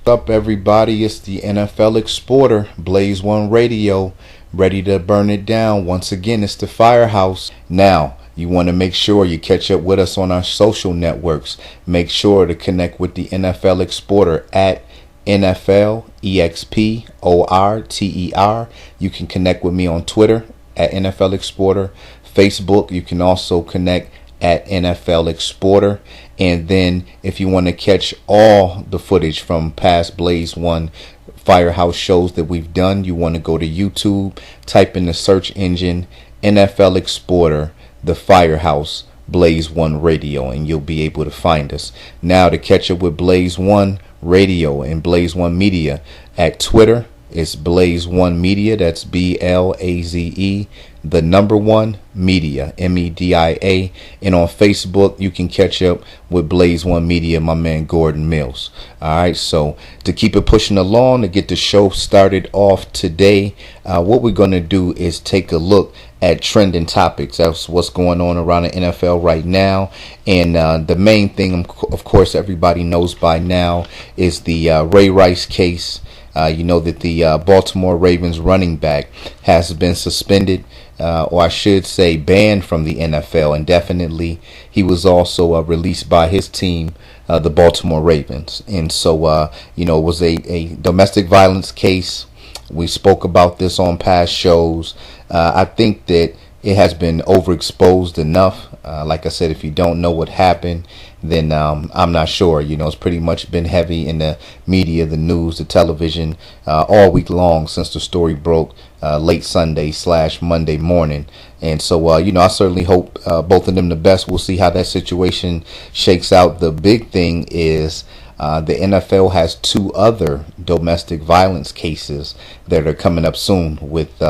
What's up, everybody? It's the NFL Exporter, Blaze1 Radio, ready to burn it down. Once again, it's the Firehouse. Now, you want to make sure you catch up with us on our social networks. Make sure to connect with the NFL Exporter at NFLExporter. You can connect with me on Twitter at NFL Exporter. Facebook, you can also connect at NFL Exporter. And then if you want to catch all the footage from past Blaze1 Firehouse shows that we've done, you want to go to YouTube, type in the search engine NFL Exporter, the Firehouse, Blaze1 Radio, and you'll be able to find us. Now, to catch up with Blaze1 Radio and Blaze1 Media at Twitter, it's Blaze1 Media. That's BLAZE, the number one media, MEDIA. And on Facebook, you can catch up with Blaze1 Media, my man Gordon Mills. All right, so to keep it pushing along, to get the show started off today, what we're going to do is take a look at trending topics. That's what's going on around the NFL right now. And the main thing, of course, everybody knows by now is the Ray Rice case. You know that the Baltimore Ravens running back has been suspended, or I should say banned from the NFL indefinitely. He was also released by his team, the Baltimore Ravens. And so, it was a domestic violence case. We spoke about this on past shows. I think that it has been overexposed enough. Like I said, if you don't know what happened, then I'm not sure. It's pretty much been heavy in the media, the news, the television, all week long since the story broke late Sunday/Monday morning. And so, I certainly hope both of them the best. We'll see how that situation shakes out. The big thing is the NFL has two other domestic violence cases that are coming up soon with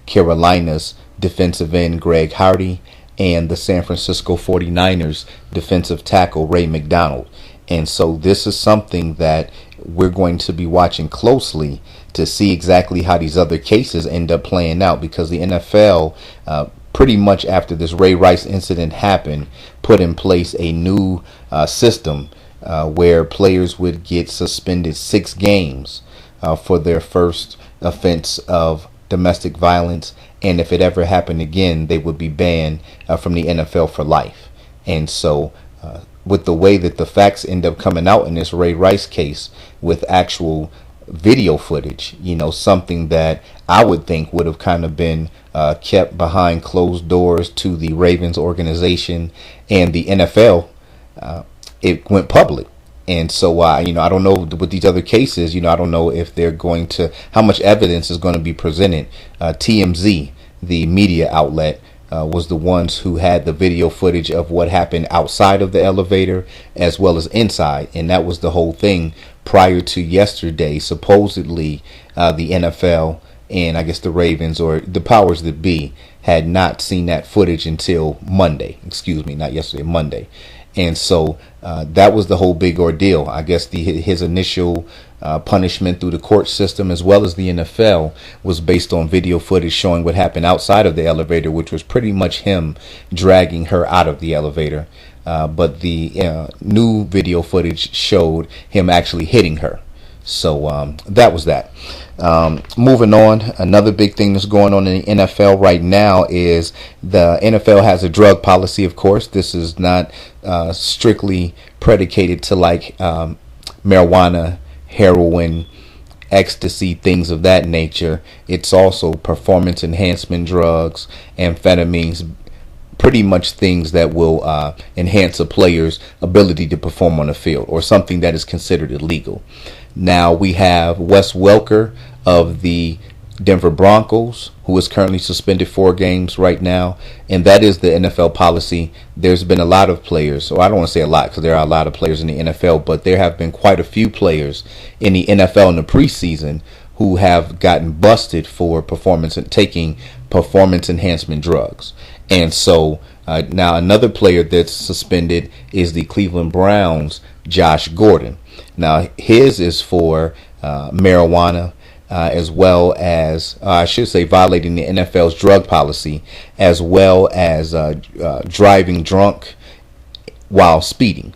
Carolina's defensive end Greg Hardy and the San Francisco 49ers defensive tackle Ray McDonald. And so this is something that we're going to be watching closely to see exactly how these other cases end up playing out, because the NFL pretty much after this Ray Rice incident happened put in place a new system where players would get suspended 6 games for their first offense of domestic violence, and if it ever happened again, they would be banned from the NFL for life. And so with the way that the facts end up coming out in this Ray Rice case with actual video footage, something that I would think would have kind of been kept behind closed doors to the Ravens organization and the NFL, it went public. And so, I don't know with these other cases, I don't know if they're going to, how much evidence is going to be presented. TMZ, the media outlet, was the ones who had the video footage of what happened outside of the elevator as well as inside. And that was the whole thing prior to yesterday. Supposedly, the NFL and I guess the Ravens or the powers that be had not seen that footage until Monday. Excuse me, not yesterday, Monday. And so that was the whole big ordeal. I guess his initial punishment through the court system as well as the NFL was based on video footage showing what happened outside of the elevator, which was pretty much him dragging her out of the elevator. But the new video footage showed him actually hitting her. So that was that. Moving on, another big thing that's going on in the NFL right now is the NFL has a drug policy, of course. This is not strictly predicated to like marijuana, heroin, ecstasy, things of that nature. It's also performance enhancement drugs, amphetamines, pretty much things that will enhance a player's ability to perform on the field, or something that is considered illegal. Now we have Wes Welker of the Denver Broncos, who is currently suspended 4 games right now, and that is the NFL policy. There's been a lot of players, or I don't want to say a lot because there are a lot of players in the NFL, but there have been quite a few players in the NFL in the preseason who have gotten busted for taking performance enhancement drugs. And so now another player that's suspended is the Cleveland Browns' Josh Gordon. Now his is for marijuana, as well as, I should say, violating the NFL's drug policy, as well as driving drunk while speeding.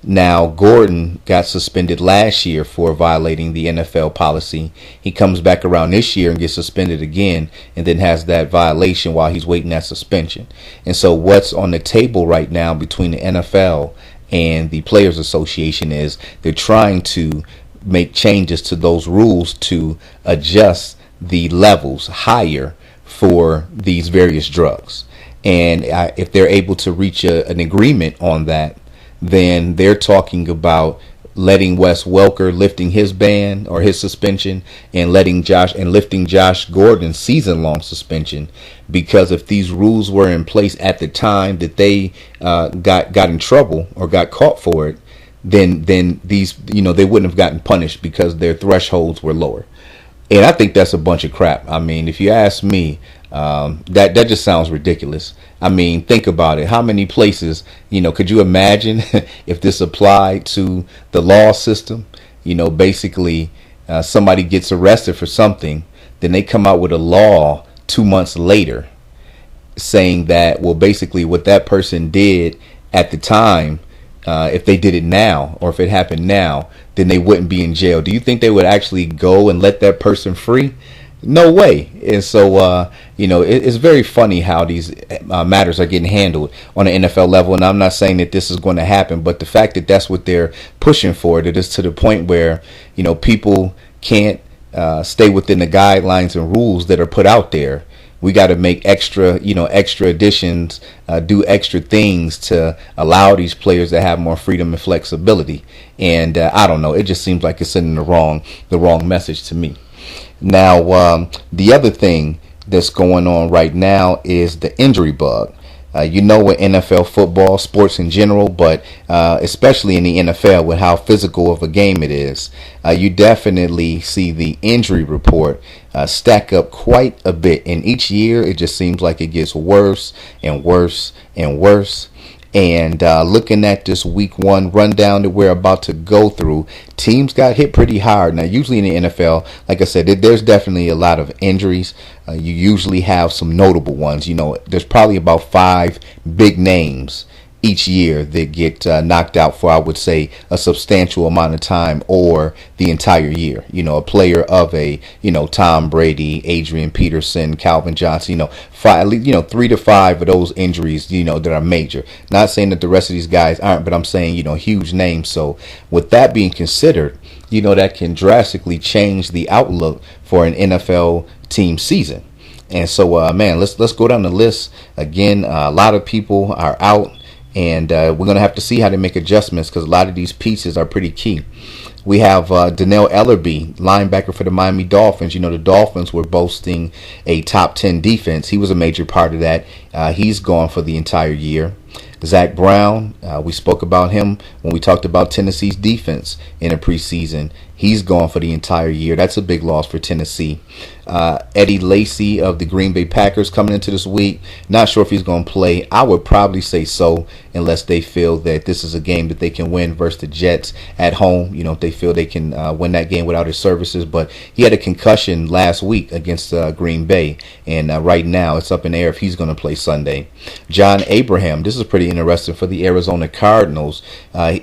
Now, Gordon got suspended last year for violating the NFL policy. He comes back around this year and gets suspended again, and then has that violation while he's waiting that suspension. And so what's on the table right now between the NFL and the Players Association is they're trying to make changes to those rules to adjust the levels higher for these various drugs. And if they're able to reach an agreement on that, then they're talking about letting Wes Welker lifting his ban or his suspension, and lifting Josh Gordon's season-long suspension, because if these rules were in place at the time that they got in trouble or got caught for it, then these they wouldn't have gotten punished because their thresholds were lower. And I think that's a bunch of crap. I mean, if you ask me, that just sounds ridiculous. I mean, think about it. How many places, could you imagine if this applied to the law system? Basically, somebody gets arrested for something, then they come out with a law 2 months later saying that, well, basically what that person did at the time, if they did it now, or if it happened now, then they wouldn't be in jail. Do you think they would actually go and let that person free? No way. And so, it's very funny how these matters are getting handled on the NFL level. And I'm not saying that this is going to happen, but the fact that that's what they're pushing for, that is to the point where, people can't stay within the guidelines and rules that are put out there. We got to make extra additions, do extra things to allow these players to have more freedom and flexibility. And I don't know. It just seems like it's sending the wrong message to me. Now, the other thing that's going on right now is the injury bug. With NFL football, sports in general, but especially in the NFL with how physical of a game it is, you definitely see the injury report stack up quite a bit. And each year, it just seems like it gets worse and worse and worse. And looking at this week 1 rundown that we're about to go through, teams got hit pretty hard. Now, usually in the NFL, like I said, there's definitely a lot of injuries. You usually have some notable ones. There's probably about 5 big names each year that get knocked out for, I would say, a substantial amount of time or the entire year. A player of a, Tom Brady, Adrian Peterson, Calvin Johnson, 3 to 5 of those injuries, that are major. Not saying that the rest of these guys aren't, but I'm saying, huge names. So with that being considered, that can drastically change the outlook for an NFL team season. And so, let's go down the list again. A lot of people are out. And we're going to have to see how they make adjustments, because a lot of these pieces are pretty key. We have Donnell Ellerbe, linebacker for the Miami Dolphins. The Dolphins were boasting a top 10 defense. He was a major part of that. He's gone for the entire year. Zach Brown, we spoke about him when we talked about Tennessee's defense in the preseason. He's gone for the entire year. That's a big loss for Tennessee. Eddie Lacy of the Green Bay Packers coming into this week. Not sure if he's going to play. I would probably say so, unless they feel that this is a game that they can win versus the Jets at home. If they feel they can win that game without his services. But he had a concussion last week against Green Bay. And right now it's up in the air if he's going to play Sunday. John Abraham, this is pretty interesting for the Arizona Cardinals.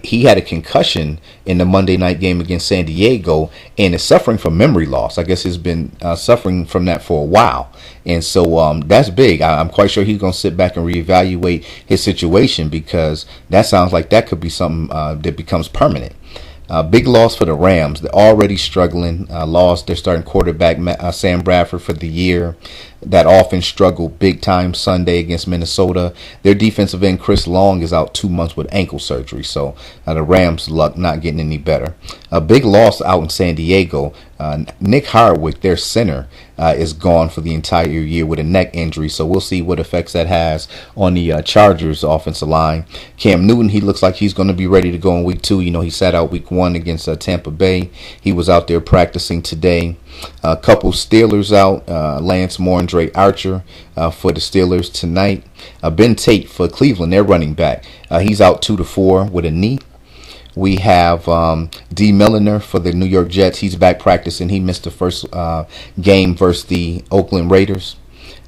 He had a concussion in the Monday night game against San Diego and is suffering from memory loss. I guess he's been suffering from that for a while. And so that's big. I'm quite sure he's going to sit back and reevaluate his situation, because that sounds like that could be something that becomes permanent. Big loss for the Rams. They're already struggling. Lost their starting quarterback, Sam Bradford, for the year. That offense struggled big time Sunday against Minnesota. Their defensive end, Chris Long, is out 2 months with ankle surgery. So the Rams' luck not getting any better. A big loss out in San Diego. Nick Hardwick, their center, is gone for the entire year with a neck injury. So we'll see what effects that has on the Chargers' offensive line. Cam Newton, he looks like he's going to be ready to go in week 2. He sat out week 1 against Tampa Bay. He was out there practicing today. A couple Steelers out. Lance Moore and Dre Archer for the Steelers tonight. Ben Tate for Cleveland, their running back. He's out 2 to 4 with a knee. We have D. Milliner for the New York Jets. He's back practicing. He missed the first game versus the Oakland Raiders.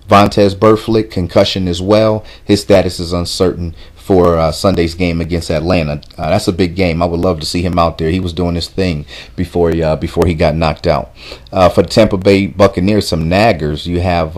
Vontez Burfict, concussion as well. His status is uncertain for Sunday's game against Atlanta. That's a big game. I would love to see him out there. He was doing his thing before he got knocked out. For the Tampa Bay Buccaneers, some naggers. You have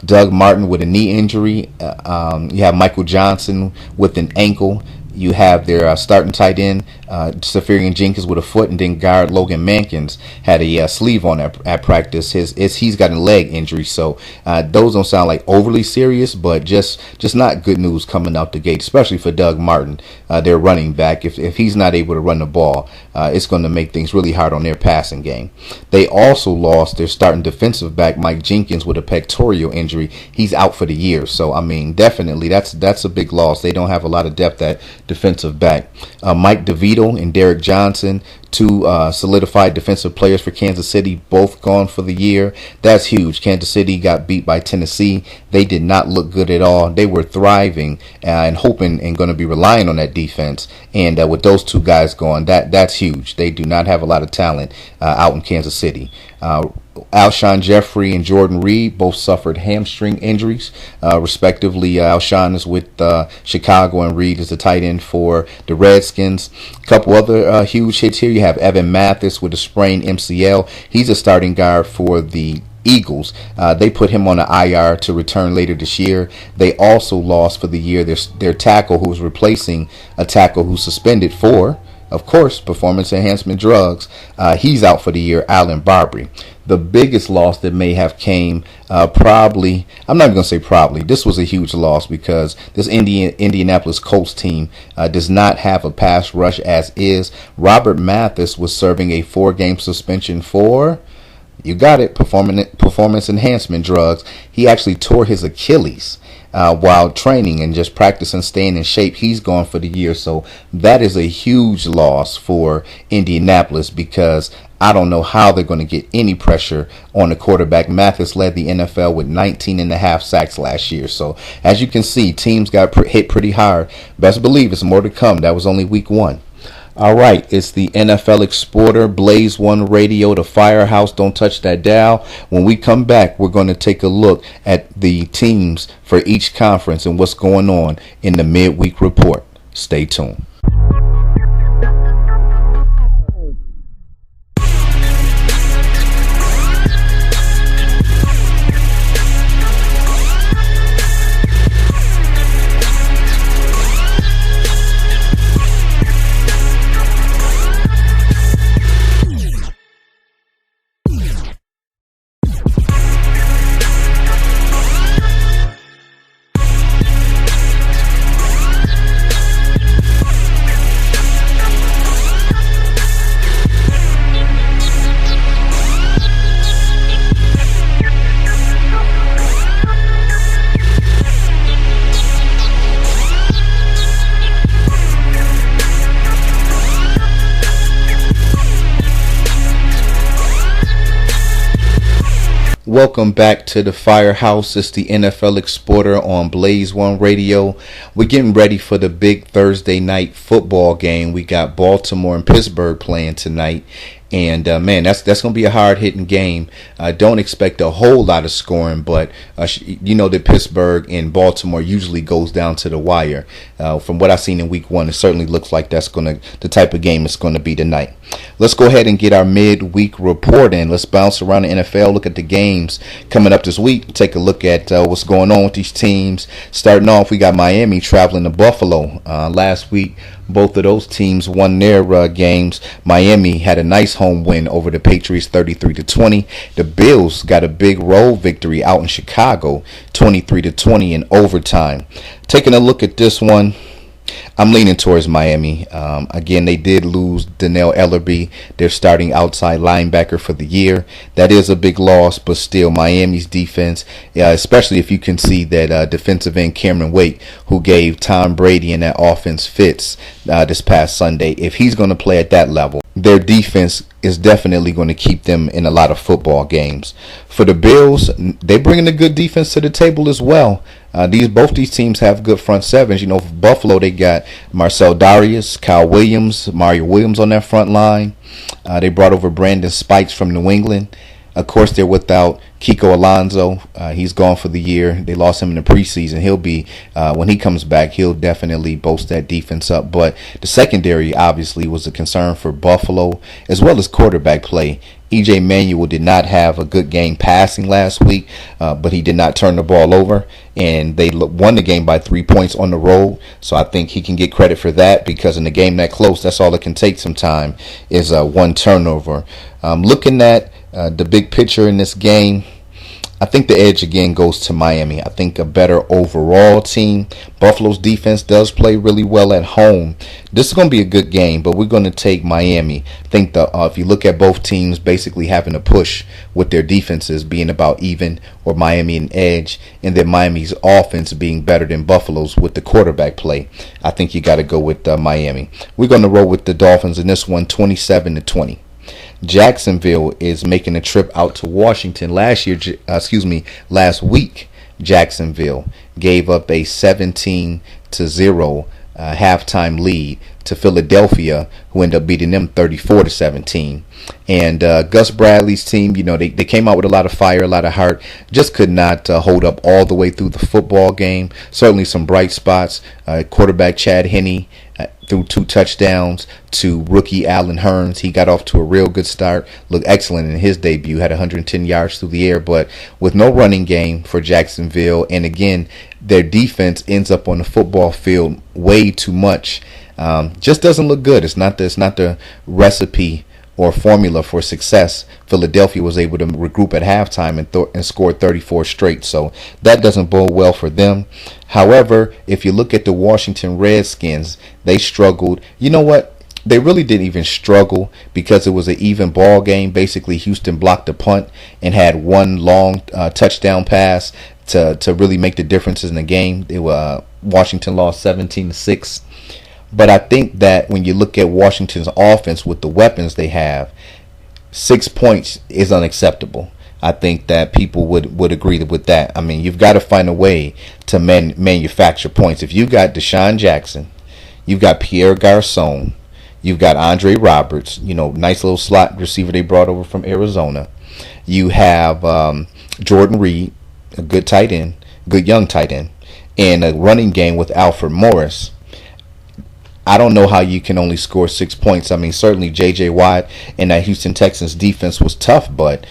Doug Martin with a knee injury. You have Michael Johnson with an ankle. You have their starting tight end, Safarian Jenkins, with a foot, and then guard Logan Mankins had a sleeve on at practice. He's got a leg injury, so those don't sound like overly serious, but just not good news coming out the gate, especially for Doug Martin, their running back. If he's not able to run the ball, it's going to make things really hard on their passing game. They also lost their starting defensive back, Mike Jenkins, with a pectoral injury. He's out for the year, so I mean, definitely that's a big loss. They don't have a lot of depth at defensive back. Mike DeVito and Derek Johnson, two solidified defensive players for Kansas City, both gone for the year. That's huge. Kansas City got beat by Tennessee. They did not look good at all. They were thriving and hoping and going to be relying on that defense. And with those two guys gone, that's huge. They do not have a lot of talent out in Kansas City. Alshon Jeffrey and Jordan Reed both suffered hamstring injuries, respectively. Alshon is with Chicago, and Reed is the tight end for the Redskins. A couple other huge hits here. You have Evan Mathis with a sprained MCL. He's a starting guard for the Eagles. They put him on an IR to return later this year. They also lost for the year their tackle, who was replacing a tackle who's suspended for, of course, performance enhancement drugs. He's out for the year, Allen Barbary. The biggest loss that may have came probably, I'm not even going to say probably, this was a huge loss because this Indianapolis Colts team does not have a pass rush as is. Robert Mathis was serving a 4-game suspension for, you got it, performance enhancement drugs. He actually tore his Achilles while training and just practicing, staying in shape. He's gone for the year. So that is a huge loss for Indianapolis because I don't know how they're going to get any pressure on the quarterback. Mathis led the NFL with 19.5 sacks last year. So as you can see, teams got hit pretty hard. Best believe it's more to come. That was only week 1. All right, it's the NFL Exporter, Blaze1 Radio, the Firehouse. Don't touch that dial. When we come back, we're going to take a look at the teams for each conference and what's going on in the midweek report. Stay tuned. Welcome back to the Firehouse. It's the NFL Exporter on Blaze1 Radio. We're getting ready for the big Thursday night football game. We got Baltimore and Pittsburgh playing tonight. And, man, that's going to be a hard-hitting game. Don't expect a whole lot of scoring, but you know that Pittsburgh and Baltimore usually goes down to the wire. From what I've seen in week 1, it certainly looks like that's the type of game it's going to be tonight. Let's go ahead and get our midweek report in. Let's bounce around the NFL, look at the games coming up this week, take a look at what's going on with these teams. Starting off, we got Miami traveling to Buffalo. Last week, both of those teams won their games. Miami had a nice home win over the Patriots, 33-20. The Bills got a big road victory out in Chicago, 23-20 in overtime. Taking a look at this one, I'm leaning towards Miami. Again, they did lose Danielle Ellerbe, their starting outside linebacker for the year. That is a big loss, but still Miami's defense, especially if you can see that defensive end Cameron Wake, who gave Tom Brady and that offense fits this past Sunday, if he's going to play at that level, their defense is definitely going to keep them in a lot of football games. For the Bills, they're bringing a good defense to the table as well. Both these teams have good front sevens. You know, for Buffalo, they got Marcel Darius, Kyle Williams, Mario Williams on their front line. They brought over Brandon Spikes from New England. Of course, they're without Kiko Alonso. He's gone for the year. They lost him in the preseason. He'll be, when he comes back, he'll definitely boast that defense up. But the secondary obviously was a concern for Buffalo, as well as quarterback play. E.J. Manuel did not have a good game passing last week, but he did not turn the ball over, and they won the game by 3 points on the road. So I think he can get credit for that, because in a game that close, that's all it can take sometime is one turnover. Looking at the big picture in this game, I think the edge again goes to Miami. I think a better overall team. Buffalo's defense does play really well at home. This is going to be a good game, but we're going to take Miami. I think if you look at both teams basically having a push with their defenses being about even, or Miami an edge, and then Miami's offense being better than Buffalo's with the quarterback play, I think you got to go with Miami. We're going to roll with the Dolphins in this one, 27-20. Jacksonville is making a trip out to Washington. Last week, Jacksonville gave up a 17-0 halftime lead to Philadelphia, who ended up beating them 34-17. And Gus Bradley's team, they came out with a lot of fire, a lot of heart, just could not hold up all the way through the football game. Certainly some bright spots. Quarterback Chad Henne threw 2 touchdowns to rookie Allen Hurns. He got off to a real good start, looked excellent in his debut, had 110 yards through the air, but with no running game for Jacksonville. And again, their defense ends up on the football field way too much. Just doesn't look good. It's not the recipe or formula for success. Philadelphia was able to regroup at halftime and scored 34 straight, so that doesn't bode well for them. However, if you look at the Washington Redskins, they struggled. You know what? They really didn't even struggle, because it was an even ball game. Basically, Houston blocked a punt and had one long touchdown pass to really make the differences in the game. Washington lost 17-6. But I think that when you look at Washington's offense with the weapons they have, 6 points is unacceptable. I think that people would agree with that. I mean, you've got to find a way to manufacture points. If you got Deshaun Jackson, you've got Pierre Garçon, you've got Andre Roberts, nice little slot receiver they brought over from Arizona. You have Jordan Reed, a good tight end, good young tight end, and a running game with Alfred Morris. I don't know how you can only score 6 points. I mean, certainly J.J. Watt and that Houston Texans defense was tough, but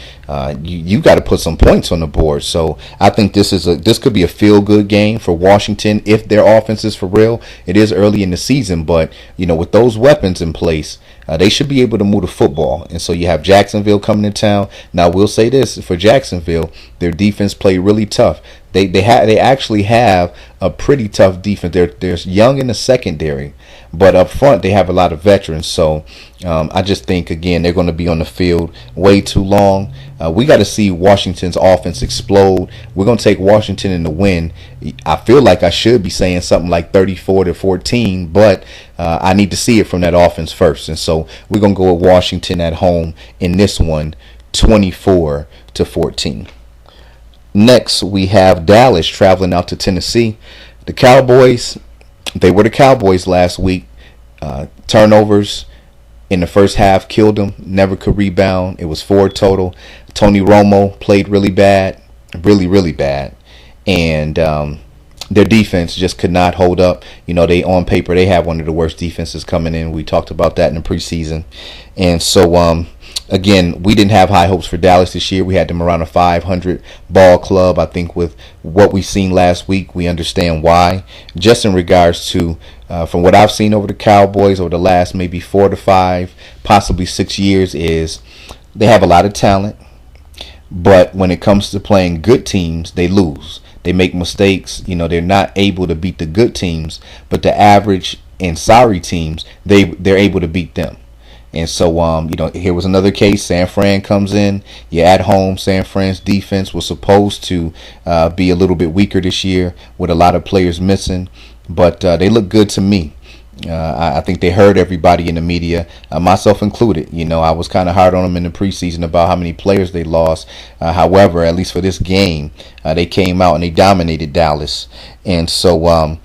you got to put some points on the board. So I think this could be a feel-good game for Washington if their offense is for real. It is early in the season, but with those weapons in place, they should be able to move the football. And so you have Jacksonville coming to town. Now, we'll say this for Jacksonville, their defense played really tough. They actually have a pretty tough defense. They're young in the secondary, but up front they have a lot of veterans. So I just think, again, they're going to be on the field way too long. We got to see Washington's offense explode. We're going to take Washington in the win. I feel like I should be saying something like 34-14, but I need to see it from that offense first. And so we're going to go with Washington at home in this one, 24-14. Next, we have Dallas traveling out to Tennessee. The Cowboys, they were the Cowboys last week. Turnovers in the first half killed them. Never could rebound. It was 4 total. Tony Romo played really bad. Really, really bad. And their defense just could not hold up. They on paper, they have one of the worst defenses coming in. We talked about that in the preseason. And so, again, we didn't have high hopes for Dallas this year. We had them around a 500 ball club. I think with what we've seen last week, we understand why. Just in regards to, from what I've seen over the Cowboys over the last maybe 4 to 5, possibly 6 years, is they have a lot of talent. But when it comes to playing good teams, they lose. They make mistakes. They're not able to beat the good teams. But the average and sorry teams, they're able to beat them. And so, here was another case. San Fran comes in. You're at home. San Fran's defense was supposed to be a little bit weaker this year with a lot of players missing. But they look good to me. I think they hurt everybody in the media, myself included. I was kind of hard on them in the preseason about how many players they lost. However, at least for this game, they came out and they dominated Dallas. And so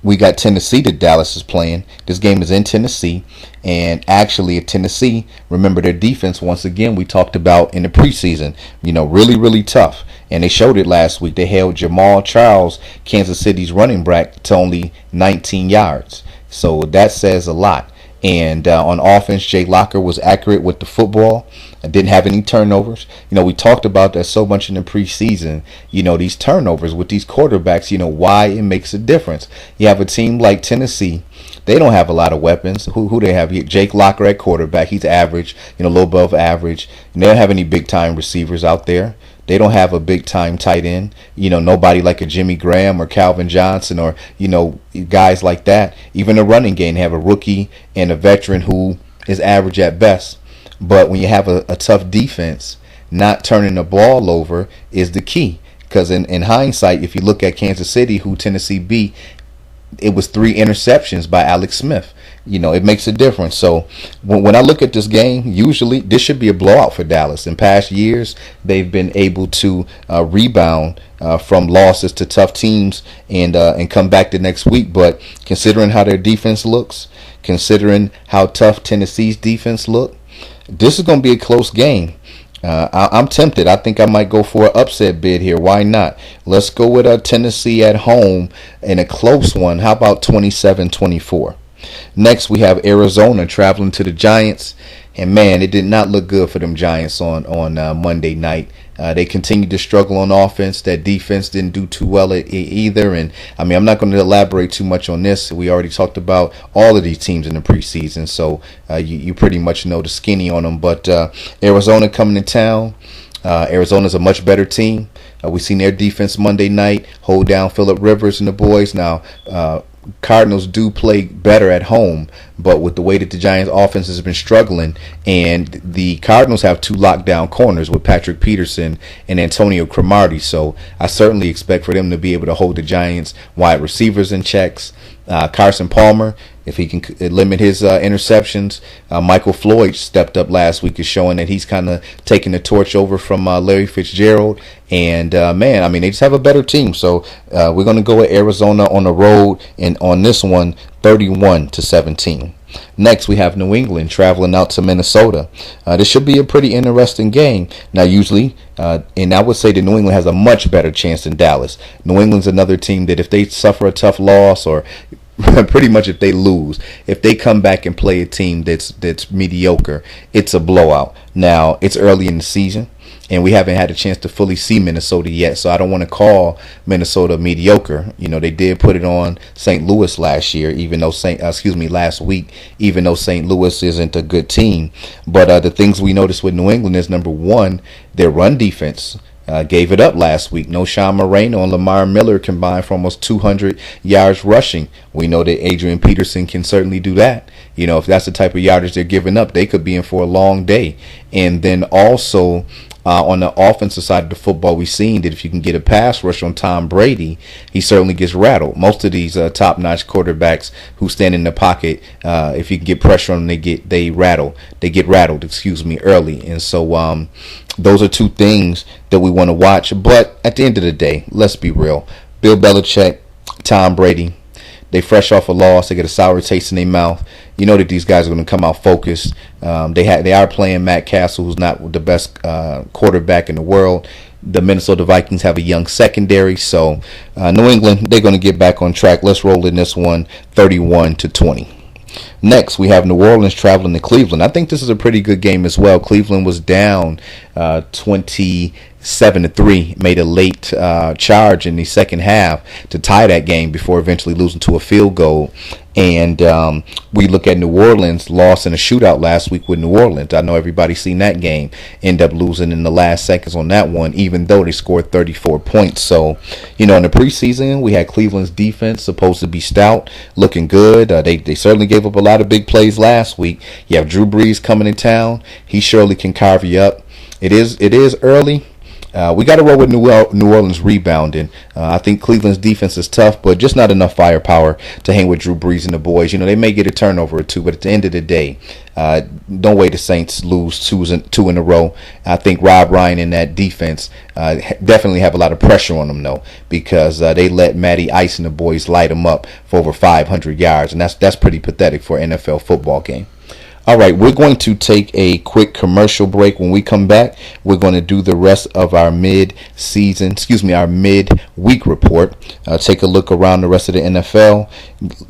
we got Tennessee that Dallas is playing. This game is in Tennessee. And actually at Tennessee, remember their defense, once again, we talked about in the preseason, really, really tough. And they showed it last week. They held Jamal Charles, Kansas City's running back, to only 19 yards. So that says a lot. And on offense, Jay Locker was accurate with the football. Didn't have any turnovers. We talked about that so much in the preseason. These turnovers with these quarterbacks, why it makes a difference. You have a team like Tennessee. They don't have a lot of weapons. Who they have? Jake Locker at quarterback. He's average, a little above average. And they don't have any big-time receivers out there. They don't have a big-time tight end. Nobody like a Jimmy Graham or Calvin Johnson or, guys like that. Even the running game, they have a rookie and a veteran who is average at best. But when you have a tough defense, not turning the ball over is the key. Because in hindsight, if you look at Kansas City, who Tennessee beat, it was 3 interceptions by Alex Smith. It makes a difference. So when I look at this game, usually this should be a blowout for Dallas. In past years, they've been able to rebound from losses to tough teams and come back the next week. But considering how their defense looks, considering how tough Tennessee's defense look, this is going to be a close game. I'm tempted. I think I might go for an upset bid here. Why not? Let's go with Tennessee at home in a close one. How about 27-24? Next, we have Arizona traveling to the Giants. And, man, it did not look good for them Giants on Monday night. They continued to struggle on offense. That defense didn't do too well either. And, I'm not going to elaborate too much on this. We already talked about all of these teams in the preseason. So you pretty much know the skinny on them. But Arizona coming to town. Arizona's a much better team. We seen their defense Monday night hold down Phillip Rivers and the boys. Now, Cardinals do play better at home, but with the way that the Giants offense has been struggling, and the Cardinals have 2 lockdown corners with Patrick Peterson and Antonio Cromartie, so I certainly expect for them to be able to hold the Giants wide receivers in checks. Carson Palmer, if he can limit his interceptions. Michael Floyd stepped up last week, is showing that he's kind of taking the torch over from Larry Fitzgerald. And, they just have a better team. So we're going to go with Arizona on the road, and on this one, 31-17. Next, we have New England traveling out to Minnesota. This should be a pretty interesting game. Now, usually, and I would say that New England has a much better chance than Dallas. New England's another team that if they suffer a tough loss, or pretty much if they lose, if they come back and play a team that's mediocre, it's a blowout. Now, it's early in the season, and we haven't had a chance to fully see Minnesota yet, so I don't want to call Minnesota mediocre. They did put it on St. Louis last year, last week, even though St. Louis isn't a good team. But the things we noticed with New England is, number one, their run defense gave it up last week. No Sean Moreno and Lamar Miller combined for almost 200 yards rushing. We know that Adrian Peterson can certainly do that. If that's the type of yardage they're giving up, they could be in for a long day. And then also, on the offensive side of the football, we've seen that if you can get a pass rush on Tom Brady, he certainly gets rattled. Most of these top-notch quarterbacks who stand in the pocket, if you can get pressure on them, they get rattled early. And so those are 2 things that we want to watch. But at the end of the day, let's be real. Bill Belichick, Tom Brady, they fresh off a loss. They get a sour taste in their mouth. You know that these guys are going to come out focused. They are playing Matt Castle, who's not the best quarterback in the world. The Minnesota Vikings have a young secondary. So New England, they're going to get back on track. Let's roll in this one, 31-20. Next, we have New Orleans traveling to Cleveland. I think this is a pretty good game as well. Cleveland was down 27-3, made a late charge in the second half to tie that game before eventually losing to a field goal. And we look at New Orleans, lost in a shootout last week with New Orleans. I know everybody's seen that game. End up losing in the last seconds on that one, even though they scored 34 points. So, in the preseason, we had Cleveland's defense supposed to be stout, looking good. They certainly gave up a lot of big plays last week. You have Drew Brees coming in town. He surely can carve you up. It is early. We got to roll with New Orleans rebounding. I think Cleveland's defense is tough, but just not enough firepower to hang with Drew Brees and the boys. They may get a turnover or two, but at the end of the day, don't wait the Saints lose two in a row. I think Rob Ryan and that defense definitely have a lot of pressure on them, though, because they let Matty Ice and the boys light them up for over 500 yards, and that's pretty pathetic for an NFL football game. All right, we're going to take a quick commercial break. When we come back, we're going to do the rest of our midweek report. Take a look around the rest of the NFL,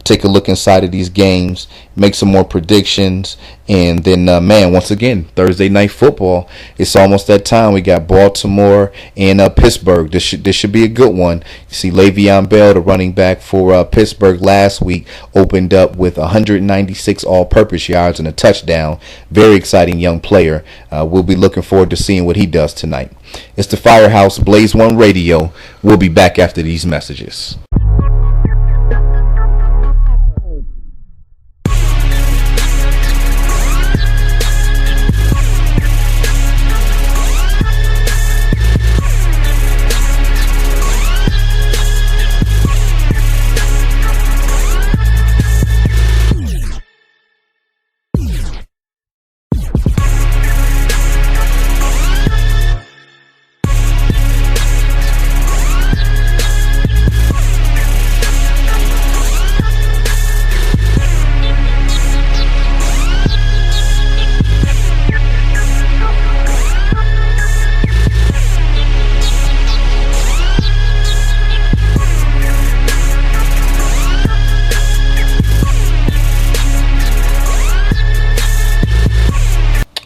take a look inside of these games, make some more predictions, and then, once again, Thursday Night Football. It's almost that time. We got Baltimore and Pittsburgh. This should be a good one. You see, Le'Veon Bell, the running back for Pittsburgh last week, opened up with 196 all-purpose yards and a touchdown. Very exciting young player. We'll be looking forward to seeing what he does tonight. It's the Firehouse Blaze1 Radio. We'll be back after these messages.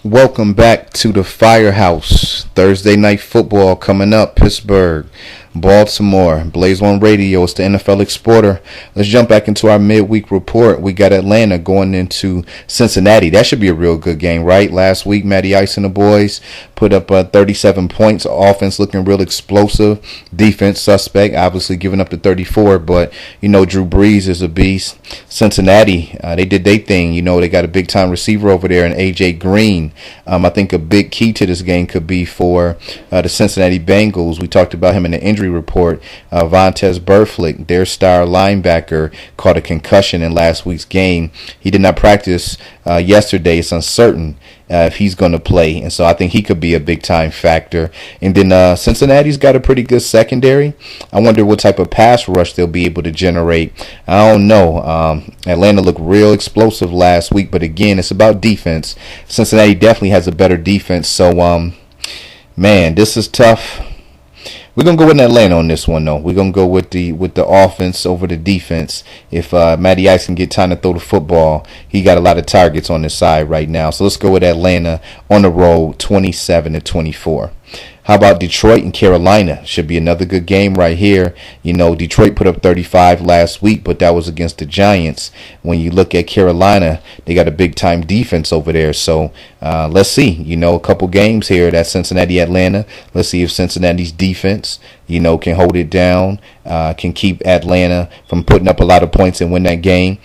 Welcome back to the Firehouse. Thursday Night Football coming up. Pittsburgh, Baltimore, Blaze1 Radio. It's the NFL Exporter. Let's jump back into our midweek report. We got Atlanta going into Cincinnati. That should be a real good game, right? Last week, Matty Ice and the boys put up 37 points. Offense looking real explosive. Defense suspect, obviously giving up the 34. But, Drew Brees is a beast. Cincinnati, they did their thing. They got a big-time receiver over there in A.J. Green. I think a big key to this game could be for the Cincinnati Bengals. We talked about him in the injury report. Vontaze Burfict, their star linebacker, caught a concussion in last week's game. He did not practice yesterday. It's uncertain if he's going to play, and so I think he could be a big-time factor. And then Cincinnati's got a pretty good secondary. I wonder what type of pass rush they'll be able to generate. I don't know. Atlanta looked real explosive last week, but again, it's about defense. Cincinnati definitely has a better defense, so this is tough. We're going to go with Atlanta on this one, though. We're going to go with the offense over the defense. If Matty Ice can get time to throw the football, he got a lot of targets on his side right now. So let's go with Atlanta on the road, 27-24. How about Detroit and Carolina? Should be another good game right here. Detroit put up 35 last week, but that was against the Giants. When you look at Carolina, they got a big-time defense over there. So let's see. A couple games here. That's Cincinnati-Atlanta. Let's see if Cincinnati's defense, can hold it down, can keep Atlanta from putting up a lot of points and win that game.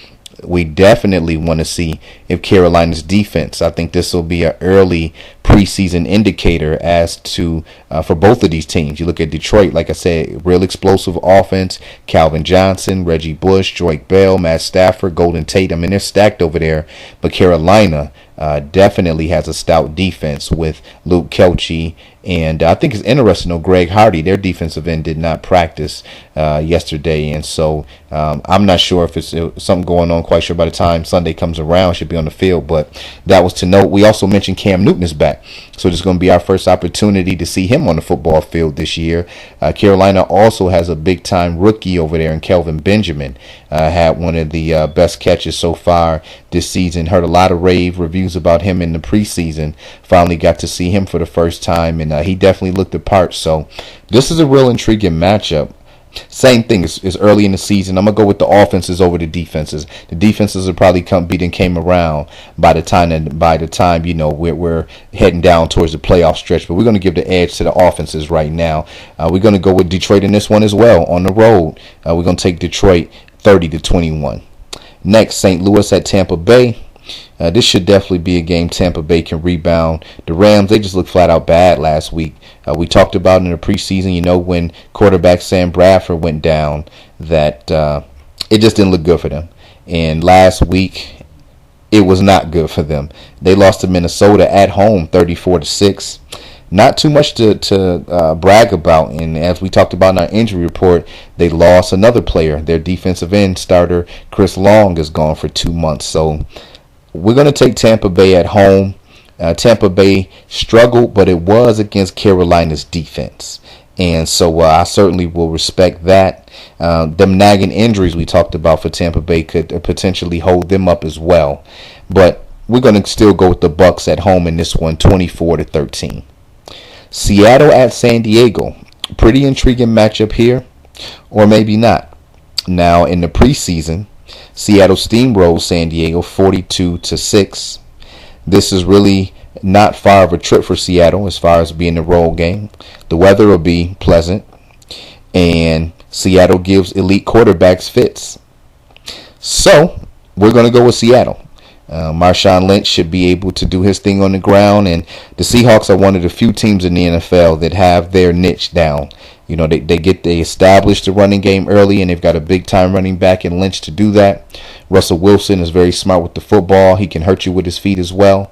We definitely want to see if Carolina's defense, I think this will be an early preseason indicator as to for both of these teams. You look at Detroit, like I said, real explosive offense. Calvin Johnson, Reggie Bush, Drake Bell, Matt Stafford, Golden Tate. They're stacked over there. But Carolina definitely has a stout defense with Luke Kelce. And I think it's interesting, though, Greg Hardy, their defensive end, did not practice yesterday. And so I'm not sure if it's something going on. Quite sure by the time Sunday comes around, should be on the field. But that was to note. We also mentioned Cam Newton is back. So this is going to be our first opportunity to see him on the football field this year. Carolina also has a big-time rookie over there in Kelvin Benjamin. Had one of the best catches so far this season. Heard a lot of rave reviews about him in the preseason. Finally got to see him for the first time, and he definitely looked the part. So this is a real intriguing matchup. Same thing. It's early in the season. I'm gonna go with the offenses over the defenses. The defenses will probably came around by the time we're heading down towards the playoff stretch. But we're gonna give the edge to the offenses right now. We're gonna go with Detroit in this one as well on the road. We're gonna take Detroit 30-21. Next, St. Louis at Tampa Bay. This should definitely be a game Tampa Bay can rebound. The Rams, they just looked flat out bad last week. We talked about in the preseason, when quarterback Sam Bradford went down, that it just didn't look good for them. And last week, it was not good for them. They lost to Minnesota at home 34-6. Not too much to brag about. And as we talked about in our injury report, they lost another player. Their defensive end starter, Chris Long, is gone for 2 months. So we're going to take Tampa Bay at home. Tampa Bay struggled, but it was against Carolina's defense. And so I certainly will respect that. Them nagging injuries we talked about for Tampa Bay could potentially hold them up as well. But we're going to still go with the Bucs at home in this one, 24-13. Seattle at San Diego. Pretty intriguing matchup here, or maybe not. Now, in the preseason, Seattle steamrolled San Diego 42-6. This is really not far of a trip for Seattle as far as being a road game. The weather will be pleasant, and Seattle gives elite quarterbacks fits. So, we're going to go with Seattle. Marshawn Lynch should be able to do his thing on the ground, and the Seahawks are one of the few teams in the NFL that have their niche down. They establish the running game early, and they've got a big time running back in Lynch to do that. Russell Wilson is very smart with the football. He can hurt you with his feet as well.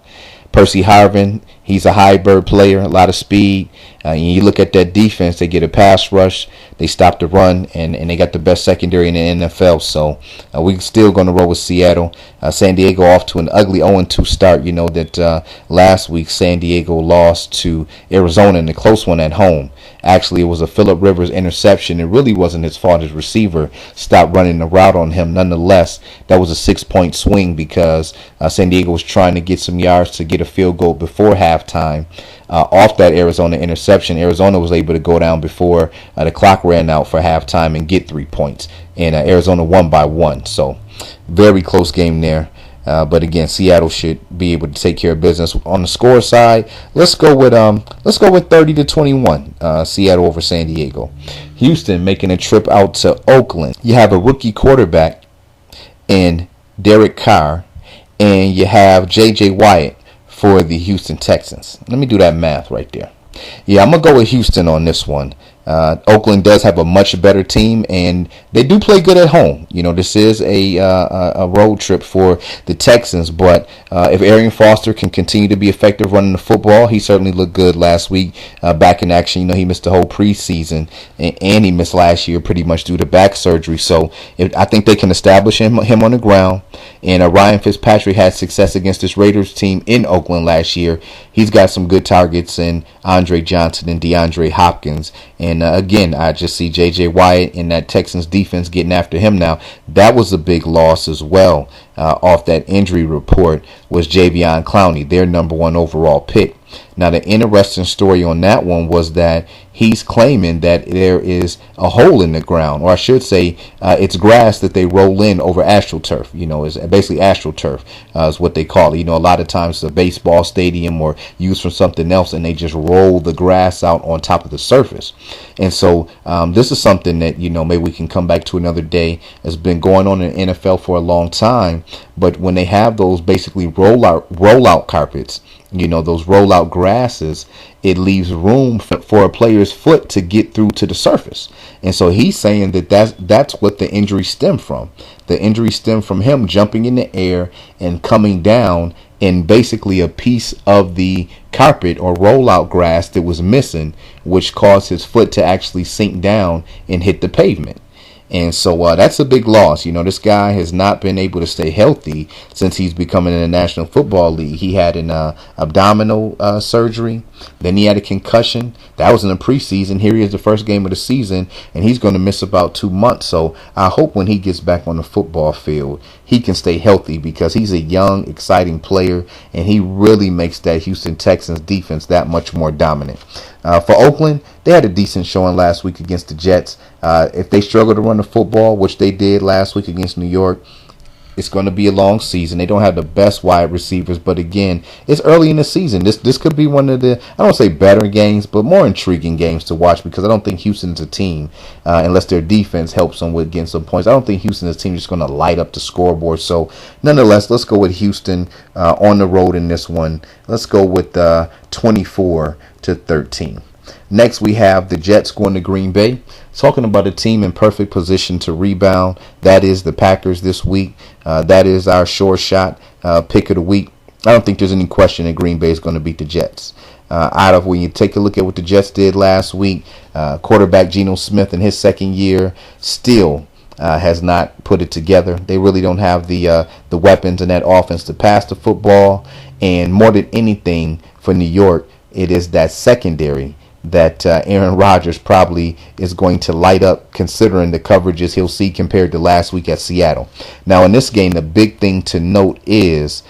Percy Harvin, he's a high-bird player, a lot of speed. And you look at that defense, they get a pass rush, they stop the run, and they got the best secondary in the NFL. So we're still going to roll with Seattle. San Diego off to an ugly 0-2 start. That last week San Diego lost to Arizona in a close one at home. Actually, it was a Phillip Rivers interception. It really wasn't his fault. His receiver stopped running the route on him. Nonetheless, that was a 6-point swing because San Diego was trying to get some yards to get a field goal before halftime. Off that Arizona interception, Arizona was able to go down before the clock ran out for halftime and get 3 points. And Arizona won by 1. So, very close game there. But again, Seattle should be able to take care of business. On the score side, let's go with 30-21. Seattle over San Diego. Houston making a trip out to Oakland. You have a rookie quarterback in Derek Carr, and you have J.J. Watt for the Houston Texans. Let me do that math right there. Yeah, I'm going to go with Houston on this one. Oakland does have a much better team, and they do play good at home. This is a road trip for the Texans, but if Arian Foster can continue to be effective running the football, he certainly looked good last week back in action. He missed the whole preseason, and he missed last year pretty much due to back surgery. So I think they can establish him on the ground. And Ryan Fitzpatrick had success against this Raiders team in Oakland last year. He's got some good targets in Andre Johnson and DeAndre Hopkins. And again, I just see J.J. Watt in that Texans defense getting after him now. That was a big loss as well. Off that injury report was Jadeveon Clowney, their number 1 overall pick. Now, the interesting story on that one was that he's claiming that there is a hole in the ground, or I should say it's grass that they roll in over astroturf. It's basically astroturf is what they call it. A lot of times it's a baseball stadium or used for something else, and they just roll the grass out on top of the surface. And so this is something that, maybe we can come back to another day. It's been going on in the NFL for a long time, but when they have those basically rollout carpets, those rollout grasses, it leaves room for a player's foot to get through to the surface. And so he's saying that that's what the injury stemmed from. The injury stemmed from him jumping in the air and coming down, and basically a piece of the carpet or rollout grass that was missing, which caused his foot to actually sink down and hit the pavement. And so that's a big loss. This guy has not been able to stay healthy since he's becoming in the National Football League. He had an abdominal surgery. Then he had a concussion. That was in the preseason. Here he is, the first game of the season, and he's going to miss about 2 months. So I hope when he gets back on the football field, he can stay healthy, because he's a young, exciting player, and he really makes that Houston Texans defense that much more dominant. For Oakland, they had a decent showing last week against the Jets. If they struggle to run the football, which they did last week against New York, It's going to be a long season. They don't have the best wide receivers, but again, it's early in the season. This could be one of the, I don't say better games, but more intriguing games to watch, because I don't think Houston's a team, unless their defense helps them with getting some points. I don't think Houston's a team just going to light up the scoreboard. So nonetheless, let's go with Houston on the road in this one. Let's go with 24-13. Next, we have the Jets going to Green Bay. Talking about a team in perfect position to rebound. That is the Packers this week. That is our sure shot pick of the week. I don't think there's any question that Green Bay is going to beat the Jets. When you take a look at what the Jets did last week, quarterback Geno Smith in his second year still has not put it together. They really don't have the weapons in that offense to pass the football. And more than anything for New York, it is that secondary that Aaron Rodgers probably is going to light up, considering the coverages he'll see compared to last week at Seattle. Now, in this game, the big thing to note is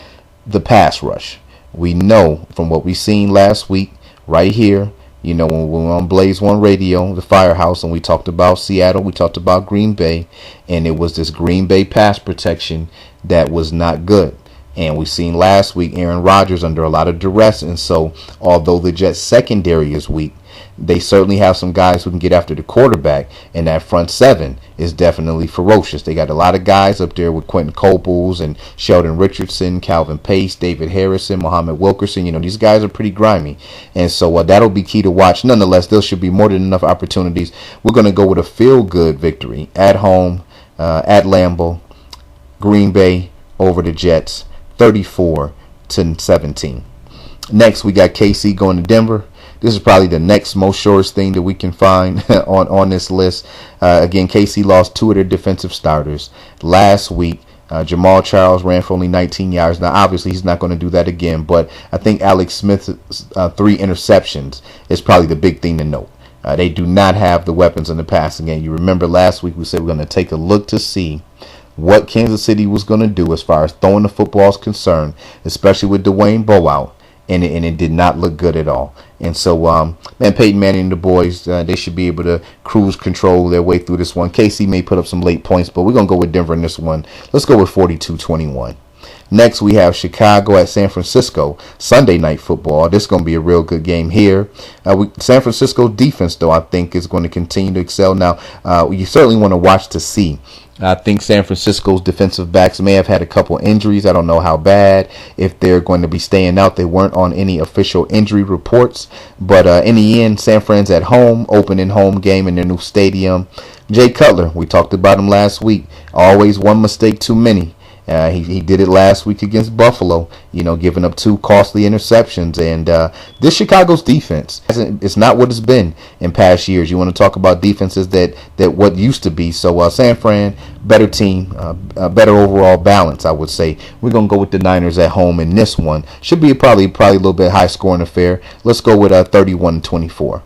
the pass rush. We know from what we seen last week right here, when we were on Blaze1 Radio, the Firehouse, and we talked about Seattle, we talked about Green Bay, and it was this Green Bay pass protection that was not good. And we seen last week Aaron Rodgers under a lot of duress, and so although the Jets secondary is weak, they certainly have some guys who can get after the quarterback, and that front seven is definitely ferocious. They got a lot of guys up there with Quentin Coples and Sheldon Richardson, Calvin Pace, David Harrison, Muhammad Wilkerson. These guys are pretty grimy, and so that'll be key to watch. Nonetheless, there should be more than enough opportunities. We're going to go with a feel-good victory at home, at Lambeau, Green Bay over the Jets, 34-17. Next, we got KC going to Denver. This is probably the next most surest thing that we can find on this list. Again, KC lost two of their defensive starters last week. Jamal Charles ran for only 19 yards. Now, obviously, he's not going to do that again, but I think Alex Smith's 3 interceptions is probably the big thing to note. They do not have the weapons in the passing game. You remember last week we said we're going to take a look to see what Kansas City was going to do as far as throwing the football is concerned, especially with Dwayne Bowe out. And it did not look good at all. And so, Peyton Manning and the boys, they should be able to cruise control their way through this one. KC may put up some late points, but we're going to go with Denver in this one. Let's go with 42-21. Next, we have Chicago at San Francisco. Sunday night football. This is going to be a real good game here. San Francisco defense, though, I think is going to continue to excel. Now, you certainly want to watch to see. I think San Francisco's defensive backs may have had a couple injuries. I don't know how bad, if they're going to be staying out. They weren't on any official injury reports. But in the end, San Fran's at home, opening home game in their new stadium. Jay Cutler, we talked about him last week. Always one mistake too many. He did it last week against Buffalo, giving up 2 costly interceptions. And this Chicago's defense, it's not what it's been in past years. You want to talk about defenses that what used to be. So San Fran, better team, better overall balance, I would say. We're going to go with the Niners at home in this one. Should be probably a little bit high-scoring affair. Let's go with 31-24.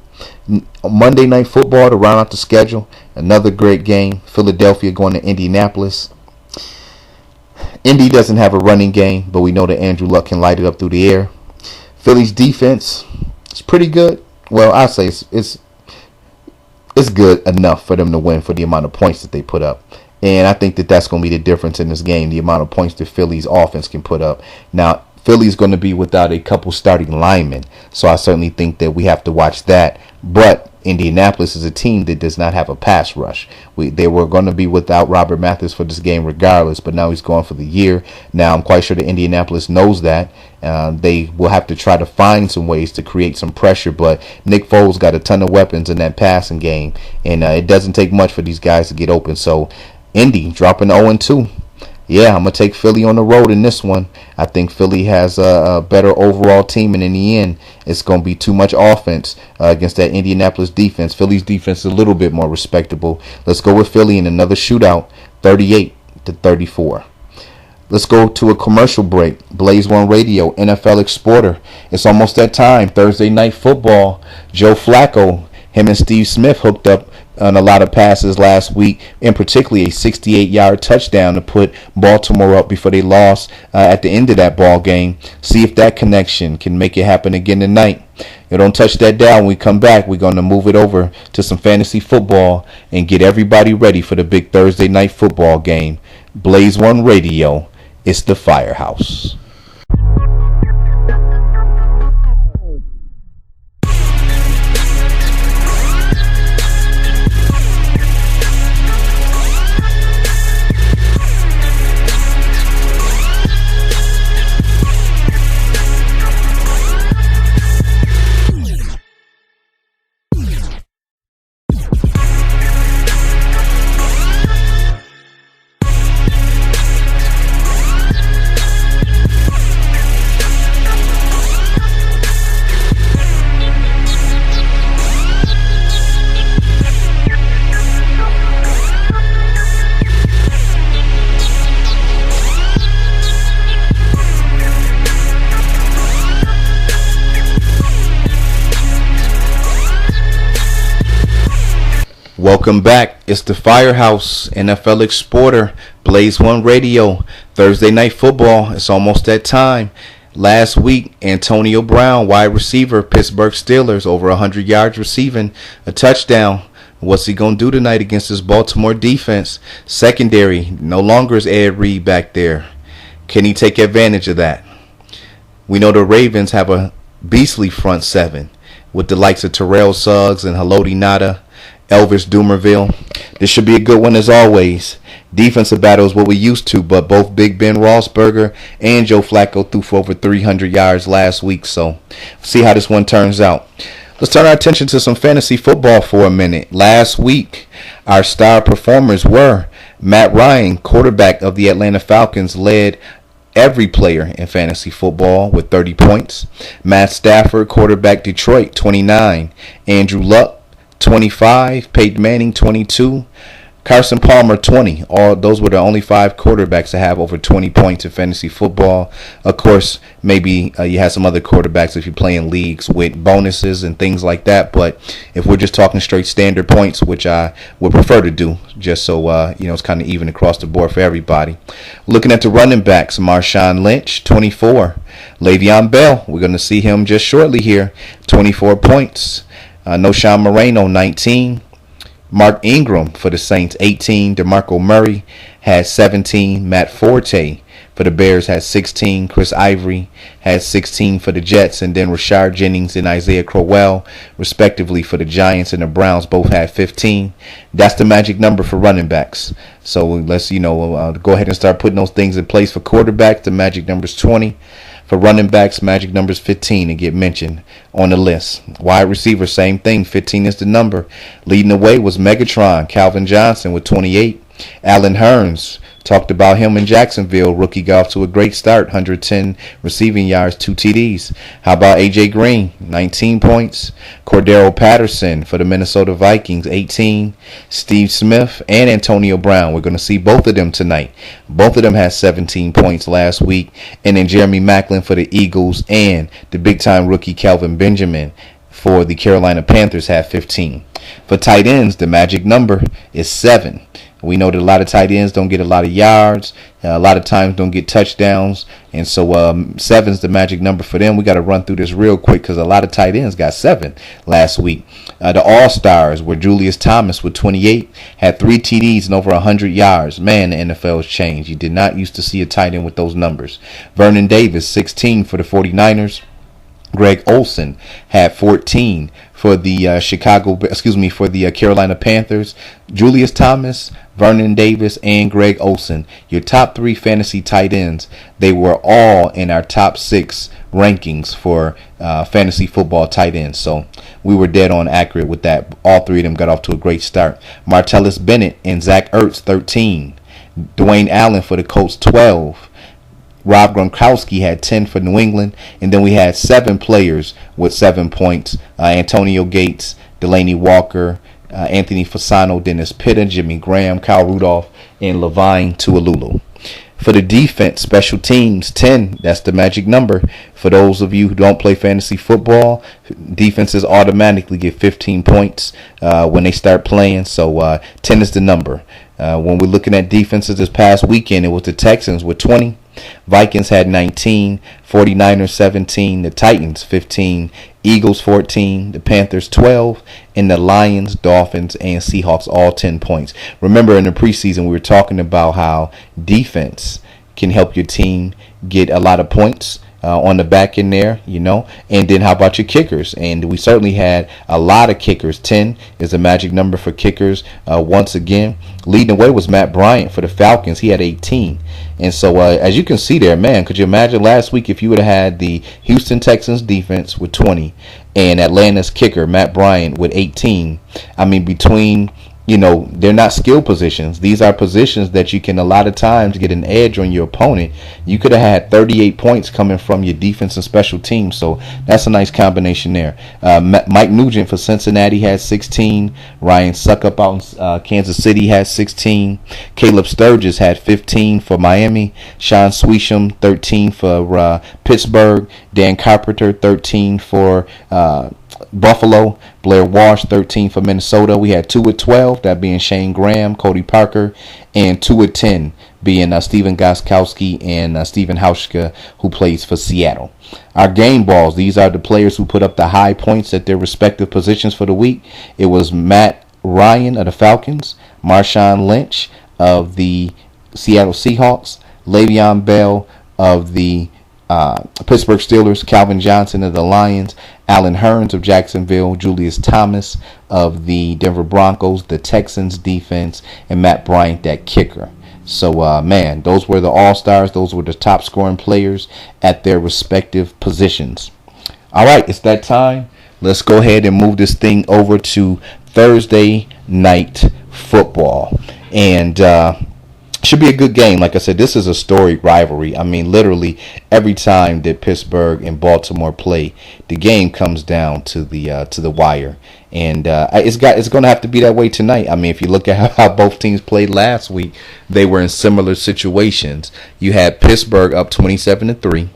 Monday Night Football to round out the schedule. Another great game. Philadelphia going to Indianapolis. Indy doesn't have a running game, but we know that Andrew Luck can light it up through the air. Philly's defense is pretty good. Well, I say it's good enough for them to win for the amount of points that they put up. And I think that that's going to be the difference in this game, the amount of points that Philly's offense can put up. Now, Philly's going to be without a couple starting linemen, so I certainly think that we have to watch that. But Indianapolis is a team that does not have a pass rush. They were going to be without Robert Mathis for this game regardless, but now he's gone for the year. Now, I'm quite sure that Indianapolis knows that. They will have to try to find some ways to create some pressure, but Nick Foles got a ton of weapons in that passing game, and it doesn't take much for these guys to get open. So, Indy dropping 0-2. Yeah, I'm going to take Philly on the road in this one. I think Philly has a better overall team, and in the end, it's going to be too much offense against that Indianapolis defense. Philly's defense is a little bit more respectable. Let's go with Philly in another shootout, 38-34. Let's go to a commercial break. Blaze1 Radio, NFL Exporter. It's almost that time. Thursday night football. Joe Flacco, him and Steve Smith hooked up on a lot of passes last week, and particularly a 68-yard touchdown to put Baltimore up before they lost at the end of that ball game. See if that connection can make it happen again tonight. You don't touch that down. When we come back, we're going to move it over to some fantasy football and get everybody ready for the big Thursday night football game. Blaze1 Radio. It's the Firehouse. Welcome back. It's the Firehouse NFLExporter, Blaze1 Radio, Thursday Night Football. It's almost that time. Last week, Antonio Brown, wide receiver, Pittsburgh Steelers, over 100 yards receiving, a touchdown. What's he going to do tonight against this Baltimore defense? Secondary, no longer is Ed Reed back there. Can he take advantage of that? We know the Ravens have a beastly front seven with the likes of Terrell Suggs and Haloti Ngata, Elvis Dumerville. This should be a good one as always. Defensive battle is what we used to, but both Big Ben Roethlisberger and Joe Flacco threw for over 300 yards last week, so see how this one turns out. Let's turn our attention to some fantasy football for a minute. Last week, our star performers were Matt Ryan, quarterback of the Atlanta Falcons, led every player in fantasy football with 30 points. Matt Stafford, quarterback Detroit, 29. Andrew Luck, 25, Peyton Manning 22, Carson Palmer 20. All those were the only 5 quarterbacks to have over 20 points in fantasy football. Of course, maybe you have some other quarterbacks if you're playing leagues with bonuses and things like that. But if we're just talking straight standard points, which I would prefer to do, just so it's kind of even across the board for everybody. Looking at the running backs, Marshawn Lynch 24, Le'Veon Bell. We're going to see him just shortly here, 24 points. Noshawn Moreno, 19. Mark Ingram for the Saints, 18. DeMarco Murray had 17. Matt Forte for the Bears had 16. Chris Ivory had 16 for the Jets. And then Rashard Jennings and Isaiah Crowell, respectively, for the Giants and the Browns, both had 15. That's the magic number for running backs. So let's, go ahead and start putting those things in place for quarterbacks. The magic number is 20. For running backs, magic number is 15 to get mentioned on the list. Wide receiver, same thing. 15 is the number. Leading the way was Megatron, Calvin Johnson with 28. Allen Hurns, talked about him in Jacksonville. Rookie got off to a great start. 110 receiving yards, 2 TDs. How about A.J. Green, 19 points. Cordero Patterson for the Minnesota Vikings, 18. Steve Smith and Antonio Brown. We're going to see both of them tonight. Both of them had 17 points last week. And then Jeremy Maclin for the Eagles and the big-time rookie Kelvin Benjamin for the Carolina Panthers had 15. For tight ends, the magic number is 7. We know that a lot of tight ends don't get a lot of yards, a lot of times don't get touchdowns, and so 7's the magic number for them. We got to run through this real quick because a lot of tight ends got 7 last week. The All-Stars were Julius Thomas with 28, had 3 TDs and over 100 yards. Man, the NFL has changed. You did not used to see a tight end with those numbers. Vernon Davis, 16 for the 49ers. Greg Olsen had 14 for the for the Carolina Panthers. Julius Thomas, Vernon Davis, and Greg Olsen, your top 3 fantasy tight ends. They were all in our top 6 rankings for fantasy football tight ends. So we were dead on accurate with that. All 3 of them got off to a great start. Martellus Bennett and Zach Ertz, 13. Dwayne Allen for the Colts, 12. Rob Gronkowski had 10 for New England. And then we had 7 players with 7 points. Antonio Gates, Delaney Walker, Anthony Fasano, Dennis Pitta, Jimmy Graham, Kyle Rudolph, and Levine Tualulu. For the defense, special teams, 10. That's the magic number. For those of you who don't play fantasy football, defenses automatically get 15 points when they start playing. So 10 is the number. When we're looking at defenses this past weekend, it was the Texans with 20. Vikings had 19, 49ers 17, the Titans 15, Eagles 14, the Panthers 12, and the Lions, Dolphins, and Seahawks all 10 points. Remember in the preseason we were talking about how defense can help your team get a lot of points on the back end there, and then how about your kickers? And we certainly had a lot of kickers. 10 is a magic number for kickers. Once again, leading the way was Matt Bryant for the Falcons. He had 18. And so as you can see there, man, could you imagine last week if you would have had the Houston Texans defense with 20 and Atlanta's kicker, Matt Bryant, with 18? I mean, between they're not skill positions. These are positions that you can a lot of times get an edge on your opponent. You could have had 38 points coming from your defense and special teams. So that's a nice combination there. Mike Nugent for Cincinnati had 16. Ryan Suckup out in Kansas City had 16. Caleb Sturgis had 15 for Miami. Sean Swisham 13 for Pittsburgh. Dan Carpenter 13 for Buffalo. Blair Walsh 13 for Minnesota. We had 2 with 12, that being Shane Graham, Cody Parker, and 2 with 10 being Stephen Gostkowski and Stephen Hauschka, who plays for Seattle. Our game balls, these are the players who put up the high points at their respective positions for the week. It was Matt Ryan of the Falcons, Marshawn Lynch of the Seattle Seahawks, Le'Veon Bell of the Pittsburgh Steelers, Calvin Johnson of the Lions, Allen Hurns of Jacksonville, Julius Thomas of the Denver Broncos, the Texans defense, and Matt Bryant, that kicker. So, man, those were the all-stars. Those were the top scoring players at their respective positions. All right, it's that time. Let's go ahead and move this thing over to Thursday night football. And should be a good game. Like I said, this is a storied rivalry. I mean, literally every time that Pittsburgh and Baltimore play, the game comes down to the wire, and it's going to have to be that way tonight. I mean, if you look at how both teams played last week, they were in similar situations. You had Pittsburgh up 27-3.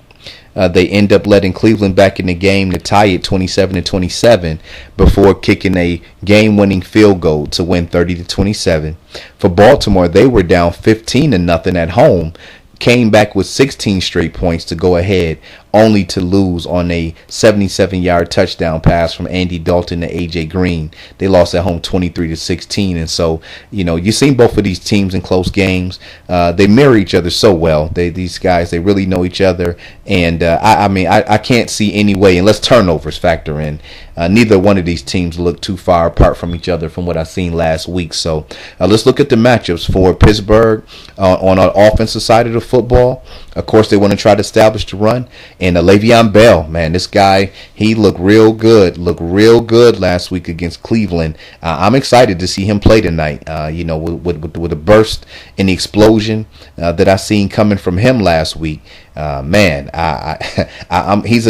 They end up letting Cleveland back in the game to tie it 27-27 before kicking a game-winning field goal to win 30-27. For Baltimore, they were down 15-0 at home, came back with 16 straight points to go ahead, only to lose on a 77-yard touchdown pass from Andy Dalton to A.J. Green. They lost at home 23-16. And so, you've seen both of these teams in close games. They mirror each other so well. These guys, they really know each other. And, I can't see any way, unless turnovers factor in. Neither one of these teams look too far apart from each other from what I've seen last week. So let's look at the matchups for Pittsburgh on our offensive side of the football. Of course, they want to try to establish the run. And Le'Veon Bell, man, this guy, he looked real good last week against Cleveland. I'm excited to see him play tonight. With a burst and the explosion that I seen coming from him last week. He's a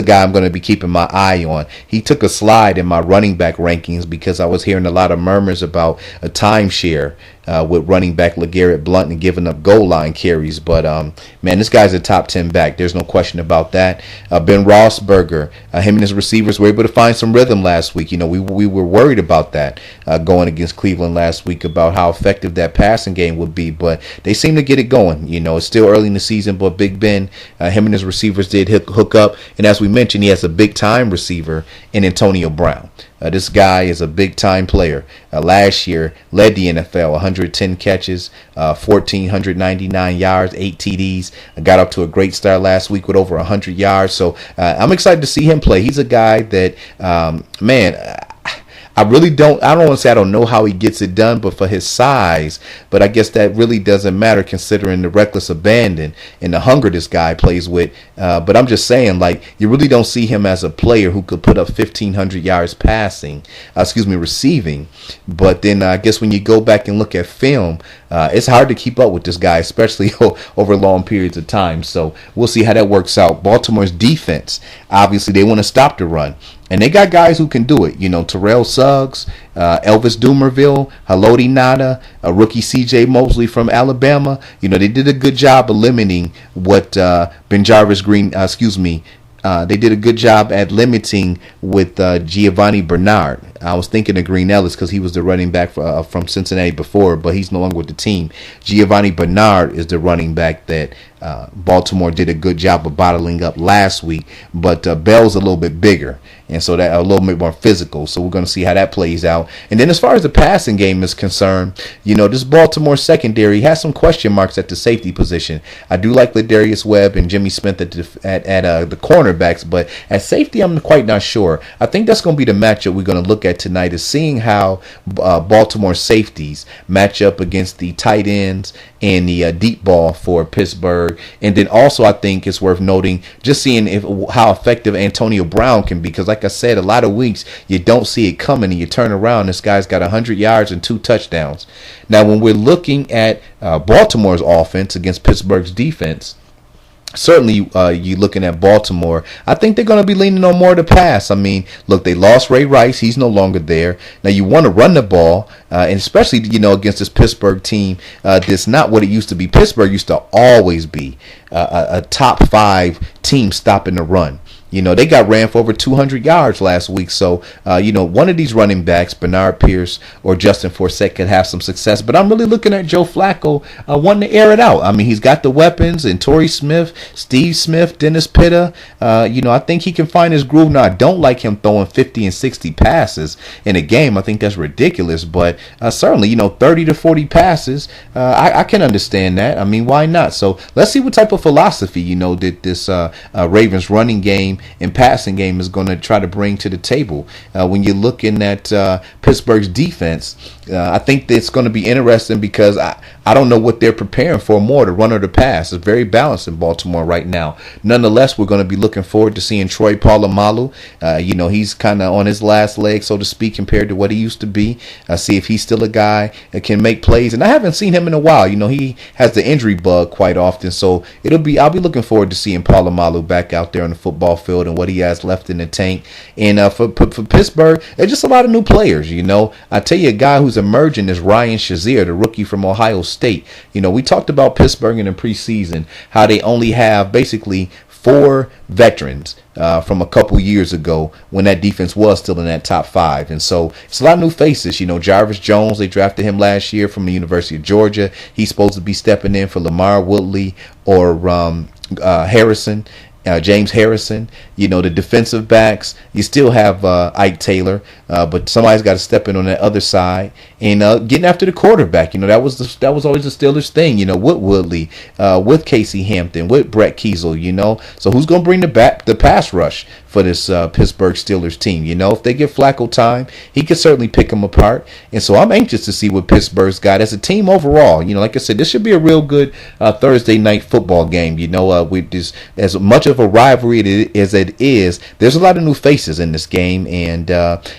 guy I'm going to be keeping my eye on. He took a slide in my running back rankings because I was hearing a lot of murmurs about a timeshare with running back LeGarrette Blount and giving up goal line carries. But, man, this guy's a top 10 back. There's no question about that. Ben Roethlisberger, him and his receivers were able to find some rhythm last week. We were worried about that going against Cleveland last week about how effective that passing game would be. But they seem to get it going. It's still early in the season, but Big Ben, him and his receivers did hook up. And as we mentioned, he has a big-time receiver in Antonio Brown. This guy is a big-time player. Last year, led the NFL, 110 catches, 1,499 yards, 8 TDs. Got up to a great start last week with over 100 yards. So I'm excited to see him play. He's a guy that, I don't want to say I don't know how he gets it done, but for his size, but I guess that really doesn't matter considering the reckless abandon and the hunger this guy plays with. But I'm just saying, you really don't see him as a player who could put up 1,500 yards receiving. But then I guess when you go back and look at film, it's hard to keep up with this guy, especially over long periods of time. So we'll see how that works out. Baltimore's defense, obviously they want to stop the run. And they got guys who can do it. Terrell Suggs, Elvis Dumerville, Haloti Ngata, a rookie C.J. Mosley from Alabama. They did a good job of limiting what they did a good job at limiting with Giovanni Bernard. I was thinking of Green Ellis because he was the running back from Cincinnati before, but he's no longer with the team. Giovanni Bernard is the running back that Baltimore did a good job of bottling up last week, but Bell's a little bit bigger, and so that a little bit more physical. So we're going to see how that plays out. And then as far as the passing game is concerned, this Baltimore secondary has some question marks at the safety position. I do like Ladarius Webb and Jimmy Smith at the cornerbacks, but at safety, I'm quite not sure. I think that's going to be the matchup we're going to look at tonight, is seeing how Baltimore safeties match up against the tight ends and the deep ball for Pittsburgh. And then also I think it's worth noting just seeing how effective Antonio Brown can be, because like I said, a lot of weeks you don't see it coming and you turn around, this guy's got 100 yards and 2 touchdowns. Now when we're looking at Baltimore's offense against Pittsburgh's defense, certainly you looking at Baltimore, I think they're going to be leaning on more to pass. I mean, look, they lost Ray Rice. He's no longer there. Now you want to run the ball, and especially, against this Pittsburgh team, that's not what it used to be. Pittsburgh used to always be a top 5 team stopping the run. They got ran for over 200 yards last week. So, one of these running backs, Bernard Pierce or Justin Forsett, could have some success. But I'm really looking at Joe Flacco wanting to air it out. I mean, he's got the weapons, and Torrey Smith, Steve Smith, Dennis Pitta. I think he can find his groove. Now, I don't like him throwing 50 and 60 passes in a game. I think that's ridiculous. But certainly, 30 to 40 passes, I can understand that. I mean, why not? So let's see what type of philosophy, that this Ravens running game and passing game is going to try to bring to the table. When you're looking at Pittsburgh's defense, I think it's going to be interesting because I don't know what they're preparing for more, to run or to pass. It's very balanced in Baltimore right now. Nonetheless, we're going to be looking forward to seeing Troy Polamalu. He's kind of on his last leg, so to speak, compared to what he used to be. See if he's still a guy that can make plays. And I haven't seen him in a while. he has the injury bug quite often, so I'll be looking forward to seeing Polamalu back out there on the football field and what he has left in the tank. And for Pittsburgh, there's just a lot of new players. I tell you, a guy who's emerging is Ryan Shazier, the rookie from Ohio State. We talked about Pittsburgh in the preseason, how they only have basically 4 veterans from a couple years ago when that defense was still in that top 5. And so it's a lot of new faces. Jarvis Jones, they drafted him last year from the University of Georgia. He's supposed to be stepping in for Lamar Woodley or Harrison. James Harrison, the defensive backs, you still have Ike Taylor, but somebody's got to step in on that other side and getting after the quarterback. That was always the Steelers thing. With Woodley, with Casey Hampton, with Brett Kiesel. So who's going to bring the pass rush for this Pittsburgh Steelers team? If they give Flacco time, he can certainly pick them apart. And so I'm anxious to see what Pittsburgh's got as a team overall. Like I said, this should be a real good Thursday night football game. With this, as much of a rivalry as it is, there's a lot of new faces in this game. And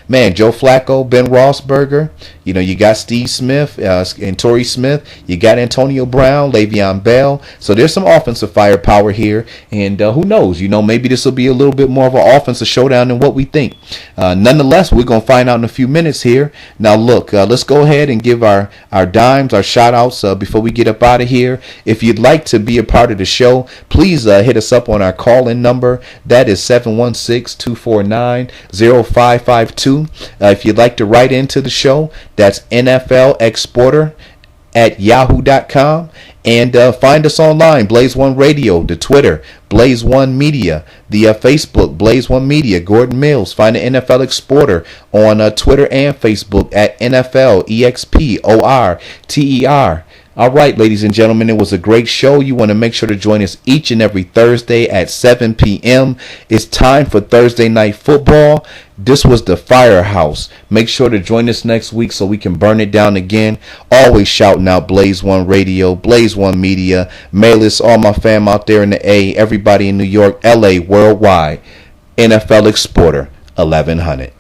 man, Joe Flacco, Ben Roethlisberger, you got Steve Smith and Torrey Smith, you got Antonio Brown, Le'Veon Bell. So there's some offensive firepower here, and who knows? Maybe this will be a little bit more of an offensive showdown than what we think. Nonetheless, we're gonna find out in a few minutes here. Now, look, let's go ahead and give our dimes, our shout outs before we get up out of here. If you'd like to be a part of the show, please hit us up on our call-in number. That is 716-249-0552. If you'd like to write into the show, that's NFLExporter@yahoo.com. And find us online, Blaze1 Radio, the Twitter, Blaze1 Media, the Facebook, Blaze1 Media, Gordon Mills. Find the NFL Exporter on Twitter and Facebook at NFLExporter. All right, ladies and gentlemen, it was a great show. You want to make sure to join us each and every Thursday at 7 p.m. It's time for Thursday Night Football. This was the Firehouse. Make sure to join us next week so we can burn it down again. Always shouting out Blaze1 Radio, Blaze1 Media, Mailers, all my fam out there in the A, everybody in New York, LA, worldwide. NFL Exporter 1100.